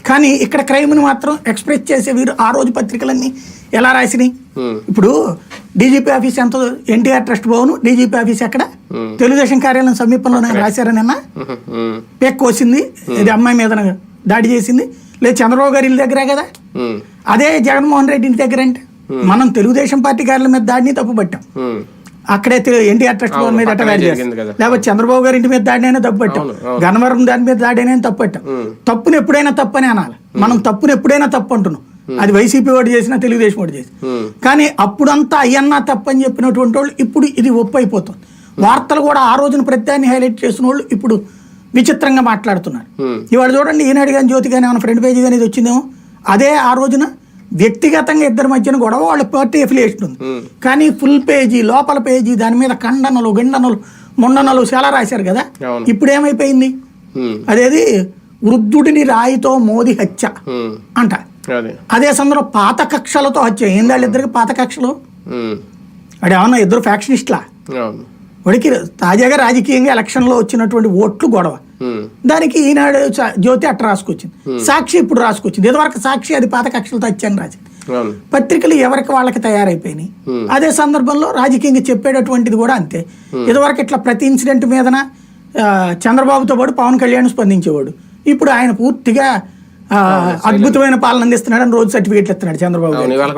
కానీ ఇక్కడ క్రైమ్ని మాత్రం ఎక్స్ప్రెస్ చేసే వీరు ఆ రోజు పత్రికలన్నీ ఎలా రాసినాయి. ఇప్పుడు డీజీపీ ఆఫీస్ ఎంత, NTR trust Bhavan DGP office ఎక్కడ, తెలుగుదేశం కార్యాలయం సమీపంలోనే రాశారని నిన్న పేక్ కోసింది, ఇది అమ్మాయి మీద దాడి చేసింది, లేదు చంద్రబాబు గారి ఇల్లు దగ్గరే కదా. అదే జగన్మోహన్ రెడ్డి ఇంటి దగ్గర అంటే మనం తెలుగుదేశం పార్టీ కార్యాలయం మీద దాడిని తప్పు పట్టాం, అక్కడే ఎన్టీఆర్ ట్రస్ట్ భవన్ మీద అట్లా దాడి చేస్తాం, లేకపోతే చంద్రబాబు గారి ఇంటి మీద దాడినైనా తప్పు పట్టాం, గన్నవరం దాని మీద దాడినైనా తప్పు పట్టాం. తప్పును ఎప్పుడైనా తప్పు అని అనాలి, మనం తప్పును ఎప్పుడైనా తప్పు అంటున్నాం, అది వైసీపీ ఓటు చేసినా తెలుగుదేశం ఓటు చేసి. కానీ అప్పుడంతా అయ్యన్నా తప్పని చెప్పినటువంటి వాళ్ళు ఇప్పుడు ఇది ఒప్పు అయిపోతుంది. వార్తలు కూడా ఆ రోజున ప్రత్యాన్ని హైలైట్ చేసిన వాళ్ళు ఇప్పుడు విచిత్రంగా మాట్లాడుతున్నారు. ఇవాళ చూడండి, ఈనాడు కానీ జ్యోతి కానీ ఏమైనా ఫ్రంట్ పేజీ కానీ ఇది వచ్చిందేమో, అదే ఆ రోజున వ్యక్తిగతంగా ఇద్దరి మధ్యన గొడవ, వాళ్ళ పార్టీ అఫిలియేషన్ ఉంది, కానీ ఫుల్ పేజీ లోపల పేజీ దాని మీద ఖండనలు గిండనలు ముండనలు చాలా రాశారు కదా. ఇప్పుడు ఏమైపోయింది, అదేది వృద్ధుడిని రాయితో మోదీ హత్య అంట. అదే సందర్భంలో పాత కక్షలతో హత్య ఏంది, వాళ్ళిద్దరికి పాత కక్షలు, వాడు ఏమన్నా ఇద్దరు ఫ్యాక్షనిస్ట్లా, వాడికి తాజాగా రాజకీయంగా ఎలక్షన్లో వచ్చినటువంటి ఓట్లు గొడవ, దానికి ఈనాడు జ్యోతి అట్ట రాసుకొచ్చింది, సాక్షి ఇప్పుడు రాసుకొచ్చింది. ఇదివరకు సాక్షి అది పాత కక్షలతో హత్యని రాసింది. పత్రికలు ఎవరికి వాళ్ళకి తయారైపోయినాయి. అదే సందర్భంలో రాజకీయంగా చెప్పేటటువంటిది కూడా అంతే. ఇదివరకు ఇట్లా ప్రతి ఇన్సిడెంట్ మీదన చంద్రబాబుతో పాటు పవన్ కళ్యాణ్ స్పందించేవాడు, ఇప్పుడు ఆయన పూర్తిగా అద్భుతమైన పాలన అందిస్తున్నాడని రోజు సర్టిఫికేట్లు ఇస్తున్నాడు చంద్రబాబు.